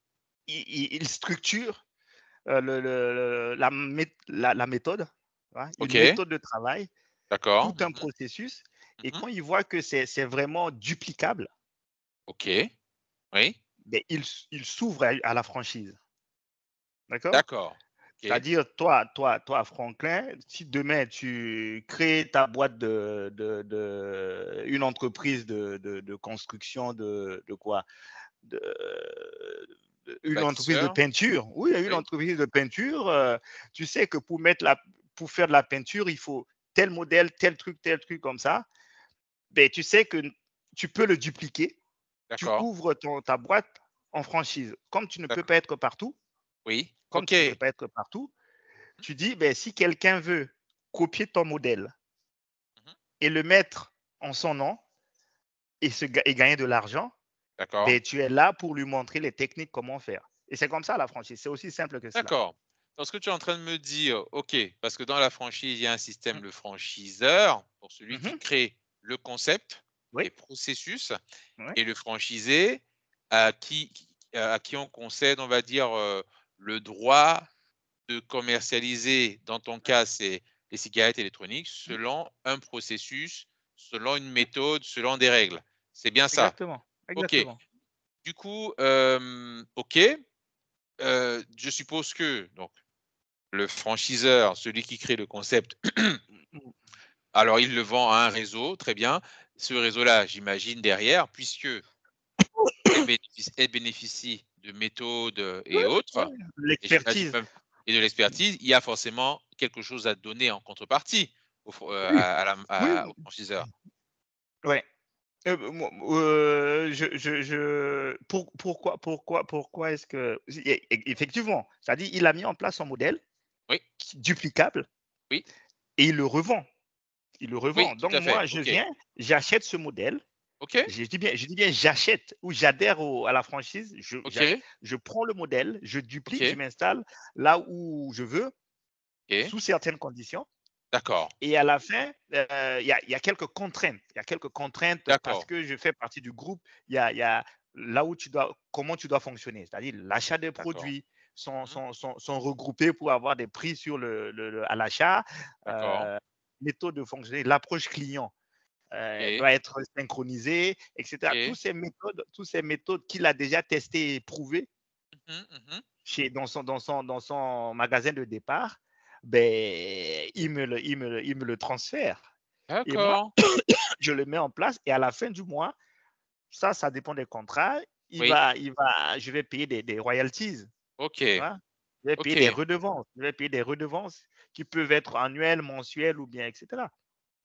Il structure la méthode, tu vois, une
OK,
méthode de travail, tout
d'accord.
un
Mmh.
processus. Et
Mmh.
quand il voit que c'est vraiment duplicable,
OK, oui,
ben, il s'ouvre à la franchise. D'accord?
d'accord. OK,
C'est-à-dire, toi, Franklin, si demain tu crées ta boîte une entreprise de construction de quoi? De,
le
une entreprise de
bâtisseur,
peinture. Oui, une
oui,
entreprise de peinture. Tu sais que pour faire de la peinture, il faut tel modèle, tel truc comme ça. Ben, tu sais que tu peux le dupliquer. Tu
d'accord,
ouvres ta boîte en franchise. Comme tu ne peux pas
d'accord,
être partout,
oui,
comme tu ne peux
OK.
pas être partout, tu dis, ben, si quelqu'un veut copier ton modèle
Mmh.
et le mettre en son nom et gagner de l'argent,
D'accord,
ben, tu es là pour lui montrer les techniques, comment faire. Et c'est comme ça la franchise. C'est aussi simple que cela.
d'accord. Donc ce que tu es en train de me dire, OK, parce que dans la franchise, il y a un
Mm.
système de franchiseur pour celui qui
Mhm.
crée le concept,
Oui,
les processus
oui,
et le franchisé à qui on concède, on va dire, le droit de commercialiser, dans ton cas, c'est les cigarettes électroniques,
mm,
selon un processus, selon une
oui,
méthode, selon des règles. C'est bien ça?
exactement.
OK.
Exactement.
Du coup, OK, je suppose que donc le franchiseur, celui qui crée le concept,
Mm.
alors il le vend à un réseau, très bien. Ce réseau-là, j'imagine derrière, puisque elle bénéficie de méthodes,
Oui,
et
oui,
autres, et j'imagine
l'expertise.
même et de l'expertise, il y a forcément quelque chose à donner en contrepartie
Oui, oui,
au franchiseur.
ouais. Pourquoi est-ce que effectivement, c'est-à-dire il a mis en place son modèle
Oui,
duplicable
oui,
et il le revend. Il le
oui,
revend.
tout
Donc
à fait.
moi, je
OK.
viens, j'achète ce modèle.
OK,
Je dis bien j'achète ou j'adhère à la franchise.
OK,
Je prends le modèle, je duplique, je
OK,
m'installe là où je veux,
OK.
sous certaines conditions.
D'accord,
Et à la fin, il y a quelques contraintes. Il y a quelques contraintes parce
d'accord.
que je fais partie du groupe. Il y a là où comment tu dois fonctionner. C'est-à-dire l'achat des
D'accord.
produits
Mmh.
sont regroupés pour avoir des prix sur à l'achat.
D'accord.
Euh, Méthode de fonctionner, l'approche client
OK,
doit être synchronisée, etc.
OK.
Toutes ces méthodes qu'il a déjà testées et éprouvées
Mmh mh, mmh.
dans son magasin de départ, ben, il me le transfère. Et moi,
D'accord.
je le mets en place et à la fin du mois, ça dépend des contrats,
Oui.
je vais payer des royalties, tu
OK,
vois? Je vais payer des
OK.
redevances. Je vais payer des redevances qui peuvent être annuelles, mensuelles ou bien et cetera.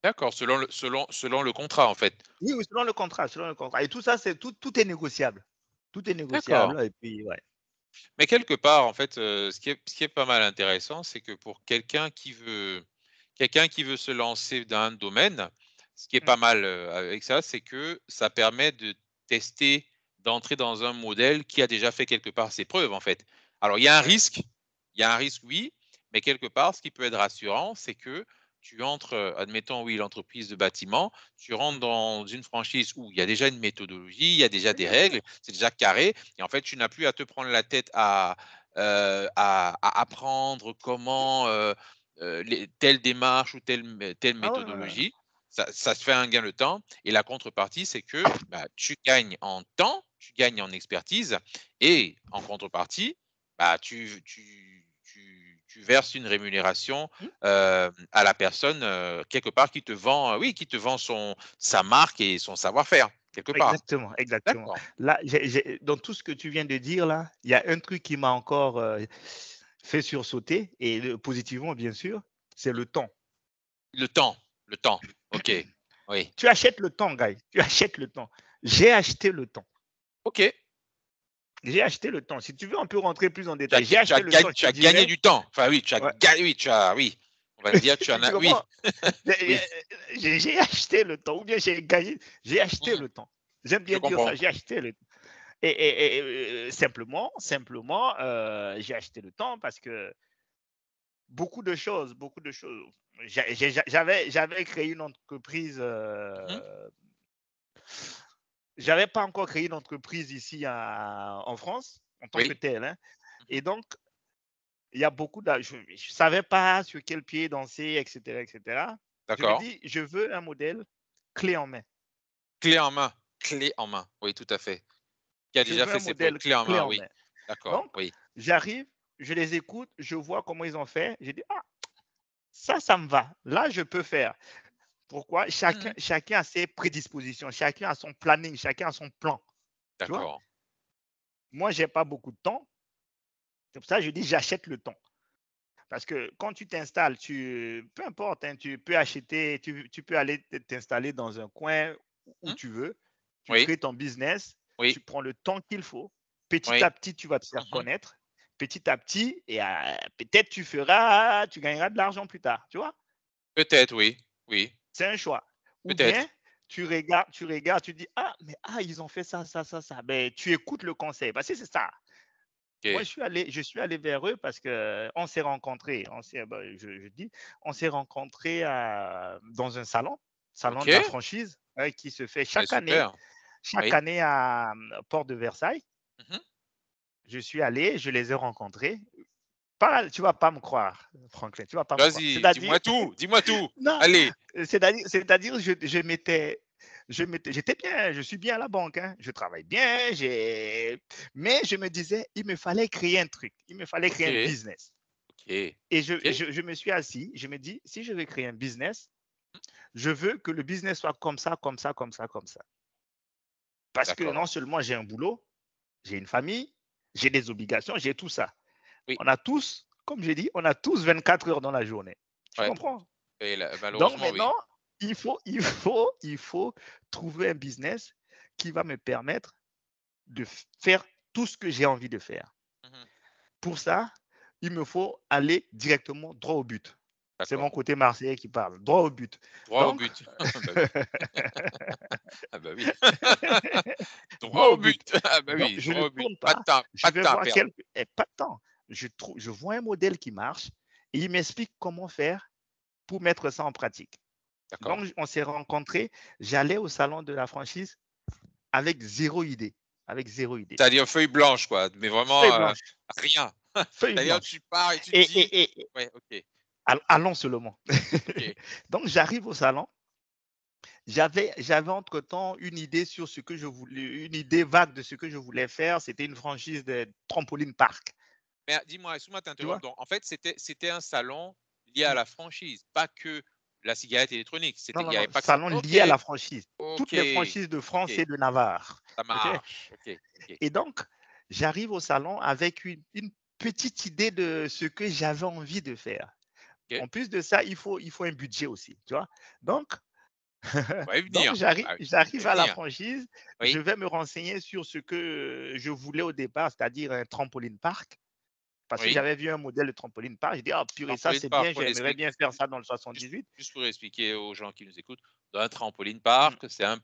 D'accord, selon le contrat, en fait.
Oui, oui, selon le contrat et tout ça, tout est négociable. Tout est
D'accord.
négociable et puis ouais.
Mais quelque part, en fait, ce qui est pas mal intéressant, c'est que pour quelqu'un qui veut se lancer dans un domaine, ce qui est
Mmh.
pas mal, avec ça, c'est que ça permet de tester d'entrer dans un modèle qui a déjà fait quelque part ses preuves, en fait. Alors, il y a un
Ouais.
risque, oui, mais quelque part, ce qui peut être rassurant, c'est que tu entres, admettons, oui, l'entreprise de bâtiment, tu rentres dans une franchise où il y a déjà une méthodologie, il y a déjà
Oui,
des
bien sûr.
règles, c'est déjà carré et en fait, tu n'as plus à te prendre la tête à apprendre comment, les telle démarche ou telle
Ah ouais, ouais, ouais.
méthodologie. Ça te fait un gain de temps et la contrepartie, c'est que, bah, tu gagnes en temps, tu gagnes en expertise et en contrepartie, bah, tu verses une rémunération,
Mmh.
à la personne, quelque part qui te vend, oui, qui te vend sa marque et son savoir-faire, quelque part.
Exactement, exactement.
D'accord.
Là, dans tout ce que tu viens de dire là, il y a un truc qui m'a encore, fait sursauter et positivement bien sûr, c'est le temps.
Le temps, le temps. OK. Oui.
Tu achètes le temps, Guy, tu achètes le temps. J'ai acheté le temps.
OK.
J'ai acheté le temps. Si tu veux, on peut rentrer plus en
Tu as
détail. J'ai
ga
acheté le temps, je
tu
te
as gagné
dirais
du temps. Enfin oui,
ouais.
oui, on va dire tu en
Tu
as oui,
comprends? J'ai
oui.
j'ai acheté le temps ou bien j'ai gagné j'ai acheté
Mmh.
le temps. J'aime
Je
bien dire
comprends.
ça, j'ai acheté le temps simplement, j'ai acheté le temps parce que beaucoup de choses. J'avais créé une entreprise,
Mmh.
j'avais pas encore créé une entreprise ici en France en tant que
Oui.
telle, hein,
Mmh.
et donc il y a beaucoup de je savais pas sur quel pied danser et cetera et cetera. Je me
D'accord.
dis: «Je veux un modèle clé en main.
Clé en main, clé en main. Oui, tout à fait. Qui a
Je
déjà
veux un
fait ses preuves.
modèle
Clé en
clé
main,
en
oui.
main».
D'accord,
Donc
oui.
j'arrive, je les écoute, je vois comment ils ont fait, je dis: «Ah, ça me va. Là, je peux faire». Pourquoi?
Mmh.
Chacun a ses prédispositions, chacun a son planning, chacun a son plan, tu vois?
D'accord.
Moi, j'ai pas beaucoup de temps, c'est pour ça que je dis: «J'achète le temps». Parce que quand tu t'installes, peu importe, hein, tu peux acheter, tu peux aller t'installer dans un coin où
Mmh.
tu veux, tu
Oui,
crées ton business,
oui,
tu prends le temps qu'il faut. Petit
oui.
à petit, tu vas te faire
Mmh.
connaître. Petit à petit, et peut-être tu gagneras de l'argent plus tard, tu vois?
Peut-être, oui. Oui,
C'est un choix. Ou bien
peut-être.
tu dis: «Ah, mais ah, ils ont fait ça, ça, ça, ça». Ben, tu écoutes le conseil parce que c'est ça. Moi,
OK.
je suis allé vers eux parce que on s'est rencontrés. Je dis, on s'est rencontrés dans un salon de la
OK.
franchise, qui se fait
Beh, super.
chaque
Oui.
année à Porte de Versailles.
Mmh.
Je suis allé, je les ai rencontrés. Pas, tu vas pas me croire, Franklin, tu vas pas me croire.
Vas-y,
C'est-à-dire,
dis-moi tout, dis-moi tout.
non,
Allez.
c'est-à-dire, j'étais bien, je suis bien à la banque, hein, je travaille bien, mais je me disais, il me fallait créer un truc, il me fallait créer un
OK,
business.
OK,
Et
OK.
je me suis assis, je me dis, si je veux créer un business, je veux que le business soit comme ça, comme ça, comme ça, comme ça. Parce que non
D'accord.
seulement j'ai un boulot, j'ai une famille, j'ai des obligations, j'ai tout ça.
Oui,
On a tous, comme j'ai dit, on a tous 24 heures dans la journée. Tu
ouais
comprends?
et là,
Donc
malheureusement, oui.
maintenant, il faut trouver un business qui va me permettre de faire tout ce que j'ai envie de faire.
Mmh.
Pour ça, il me faut aller directement droit au but. C'est mon
D'accord.
côté marseillais qui parle, droit au but.
Droit au
Donc,
but. Bah oui. Ah bah oui.
droit
Droit
au
au
but.
but. Ah bah
Donc,
oui,
je ne
droit au but.
tourne
Pas de
pas,
temps,
je
pas de
vais
temps à
voir
perdre.
pas de temps. Je vois un modèle qui marche et il m'explique comment faire pour mettre ça en pratique.
D'accord.
Donc, on s'est rencontrés. J'allais au salon de la franchise avec zéro idée. Avec zéro idée.
C'est-à-dire feuille blanche quoi, mais vraiment,
Feuille blanche,
rien.
feuille
C'est-à-dire
blanche.
tu pars et tu te
Et,
dis
et, et
ouais, OK,
allons seulement.
OK.
Donc, j'arrive au salon. J'avais entre-temps une idée sur ce que je voulais, une idée vague de ce que je voulais faire. C'était une franchise de trampoline park.
Mais dis-moi, excuse-moi de
Tu
t'interrompre,
vois?
donc en fait, c'était un salon lié à
Mm.
la franchise, pas que la cigarette électronique,
Non,
il
non,
y avait
non.
pas que ça?
Salon
OK,
lié à la franchise. Toutes
OK,
les franchises de France
OK,
et de Navarre.
ça
OK?
marche. OK, OK,
Et donc, j'arrive au salon avec une petite idée de ce que j'avais envie de faire.
OK.
En plus de ça, il faut un budget aussi, tu vois? Donc,
On va y
donc
venir. Bah oui, on va
j'arrive
y
à la
venir.
franchise, je
Oui,
vais me renseigner sur ce que je voulais au départ, c'est-à-dire un trampoline park, parce que
oui.
j'avais vu un modèle de trampoline park. Je dis: «Ah purée, ça
Trampoline
c'est
park,
bien,
on
j'aimerais
explique
bien faire ça dans le
juste
78».
juste pour expliquer aux gens qui nous écoutent. dans un trampoline
Mmh,
park, c'est un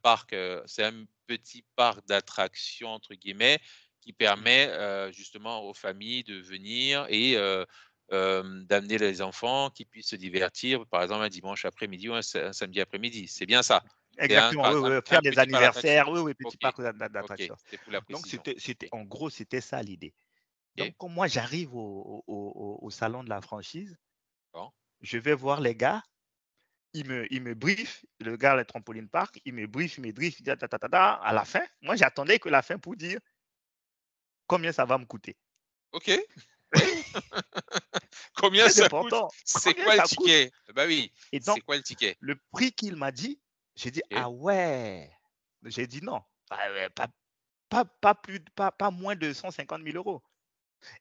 petit parc d'attractions entre guillemets qui
mmh.
permet, justement aux familles de venir et d'amener les enfants qui puissent se divertir, par exemple un dimanche après-midi ou un samedi après-midi. C'est bien ça? C'est
Exactement, oui, oui,
un
faire des
petit parc d'attractions?
anniversaires, oui, oui, petit
OK,
parc
OK,
d'attractions.
c'était pour la
Donc
précision.
c'était
OK,
en gros, c'était ça l'idée.
OK,
Donc quand moi j'arrive au salon de la franchise,
d'accord.
je vais voir les gars, ils me briefent, le gars, le trampoline park, il me brief, il dit ta ta ta ta. À la fin, moi j'attendais que la fin pour dire combien ça va me coûter.
OK, oui. Combien
Très
ça coûte?
important,
C'est
combien
quoi le
ça coûte?
ticket? Bah oui,
Et
c'est
donc
quoi le ticket?
le prix qu'il m'a dit, j'ai dit:
OK,
«Ah ouais!» J'ai dit: «Non, pas moins de 150 000 euros.»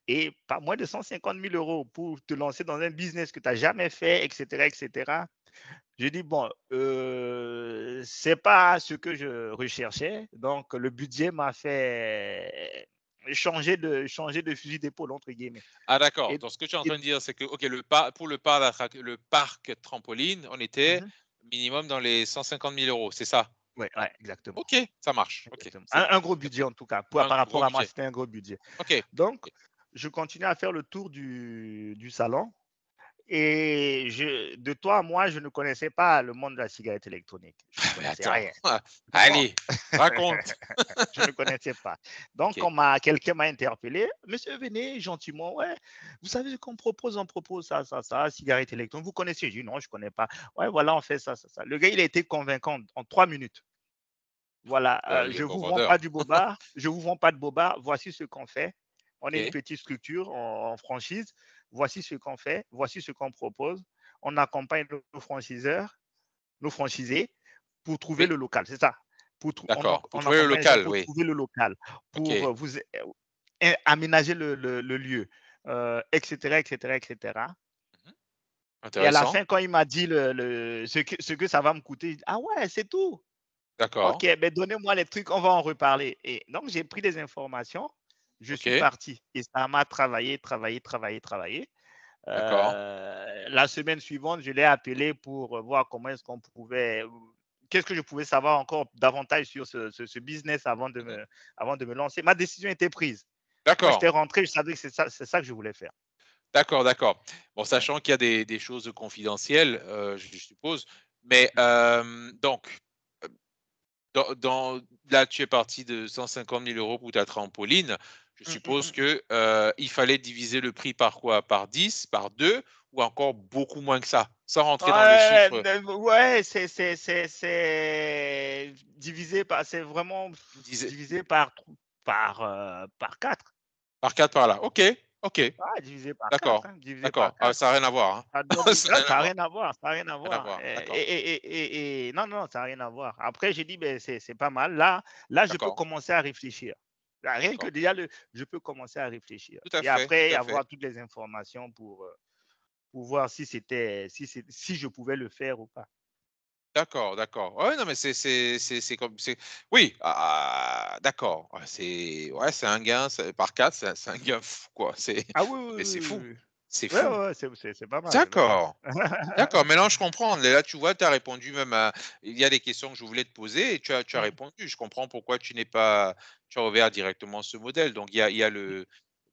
Et pas moins de 150 000 euros pour te lancer dans un business que tu as jamais fait, et cetera, et cetera. J'ai dit: «Bon, c'est pas ce que je recherchais», donc le budget m'a fait changer de «fusil d'épaule» entre guillemets
ah d'accord,
et
donc ce que tu es en
et
train de dire, c'est que OK, le parc trampoline, on était
mmh
minimum dans les 150 000 €, c'est ça?
ouais, ouais, exactement,
OK, ça marche. OK,
exactement.
c'est
Un
bon.
un gros budget en tout cas, pour
Un
par
gros
rapport à moi,
budget.
c'était un gros budget.
OK,
Donc
OK.
je continue à faire le tour du salon. Et de toi à moi, je ne connaissais pas le monde de la cigarette électronique. Je ne
Mais
connaissais
attends,
rien. Bon,
allez, raconte.
je ne connaissais pas. Donc,
OK,
quelqu'un m'a interpellé. Monsieur, venez gentiment. Ouais, vous savez ce qu'on propose? On propose ça, ça, ça, cigarette électronique. Vous connaissez? J'ai dit non, je ne connais pas. Ouais, voilà, on fait ça, ça, ça. Le gars, il a été convaincant en 3 minutes. Voilà,
il est
je
bon
vous vends
vendeur.
pas du bobard, je vous vends pas de bobard. Voici ce qu'on fait. On est une
OK,
petite structure en franchise. Voici ce qu'on fait. Voici ce qu'on propose. On accompagne nos franchiseurs, nos franchisés pour trouver
oui,
le local. C'est ça.
d'accord. Pour
On
trouver le
accompagne les gens
local,
pour
oui.
trouver le local, pour
OK.
aménager le lieu, etc., etc., etc.
Mmh.
Et à la
Intéressant.
fin, quand il m'a dit ce que ça va me coûter, ah ouais, c'est tout.
D'accord.
OK, ben donnez-moi les trucs, on va en reparler. Et donc, j'ai pris des informations, je suis
OK,
parti et ça m'a travaillé, travaillé, travaillé, travaillé.
d'accord.
La semaine suivante, je l'ai appelé pour voir comment est-ce qu'on pouvait, qu'est-ce que je pouvais savoir encore davantage sur ce business
Mmh.
avant de me lancer. Ma décision était prise. Moi,
D'accord.
j'étais rentré, je savais que c'est ça que je voulais faire.
D'accord, d'accord. Bon,
Ouais.
sachant qu'il y a des choses confidentielles, je suppose, mais
Mhm,
donc, heu, là, tu es parti de 150 000 € pour ta trampoline. Je
mm, mm,
suppose
mm, mm.
que, il fallait diviser le prix par quoi? Par 10, par 2 ou encore beaucoup moins que ça? Sans rentrer dans le
Ouais,
chiffre,
ouais, c'est divisé par, c'est vraiment
disais
divisé par 4.
par 4 par là. OK, OK,
Ouais, divisé par 4,
d'accord,
hein, divisé par
d'accord. Ah,
4.
ça a rien à voir, hein.
Ça donne,
Ça a
là,
rien à
ça n'a
voir,
rien à voir, ça n'a rien à
rien à
voir.
voir. D'accord,
Non, non, ça n'a rien à voir. Après, j'ai dit, ben, c'est pas mal. Là, je peux
d'accord,
commencer à réfléchir. Là, rien que
d'accord.
déjà, je peux commencer à réfléchir.
Tout à
Et
fait,
après,
tout à fait.
avoir toutes les informations pour voir si je pouvais le faire ou pas.
D'accord, d'accord. Ouais, non, mais c'est comme c'est oui, d'accord. Ouais, c'est un gain, par 4, c'est un gain fou, quoi.
Ah oui,
Mais
oui,
c'est
oui,
fou,
oui, oui.
c'est
Ouais,
fou.
ouais, ouais, c'est pas mal, c'est pas mal.
D'accord, d'accord, maintenant je comprends. Là, tu vois, tu as répondu même à il y a des questions que je voulais te poser et tu as
Mmh,
répondu. Je comprends pourquoi tu as ouvert directement ce modèle. Donc il y a
mmh,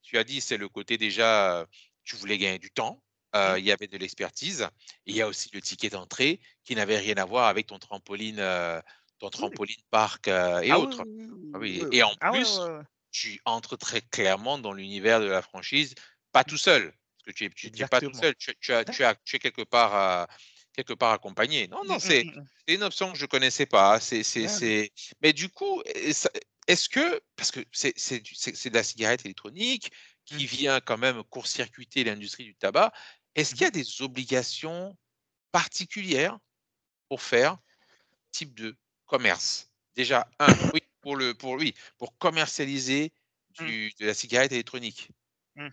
tu as dit, c'est le côté déjà, tu voulais gagner du temps,
mmh.
il y avait de l'expertise et il y a aussi le ticket d'entrée qui n'avait rien à voir avec ton
Oui.
trampoline parc, et
Ah oui,
autres.
oui, oui,
Ah
oui,
oui
oui,
et
oui.
en
Ah ouais,
plus,
ouais, ouais.
tu entres très clairement dans l'univers de la franchise, pas
Mmh.
tout seul. Parce que tu es pas tout
Exactement.
seul, tu es quelque part accompagné. Non, non,
Mmh, mmh, mmh,
c'est une option que je connaissais pas.
mmh.
Mais du coup, est-ce que parce que c'est de la cigarette électronique
Mmh,
qui vient quand même court-circuiter l'industrie du tabac, est-ce
mmh
qu'il y
mh.
a des obligations particulières pour faire type de commerce? Déjà, un, oui, pour commercialiser
Mmh,
de la cigarette électronique.
mmh.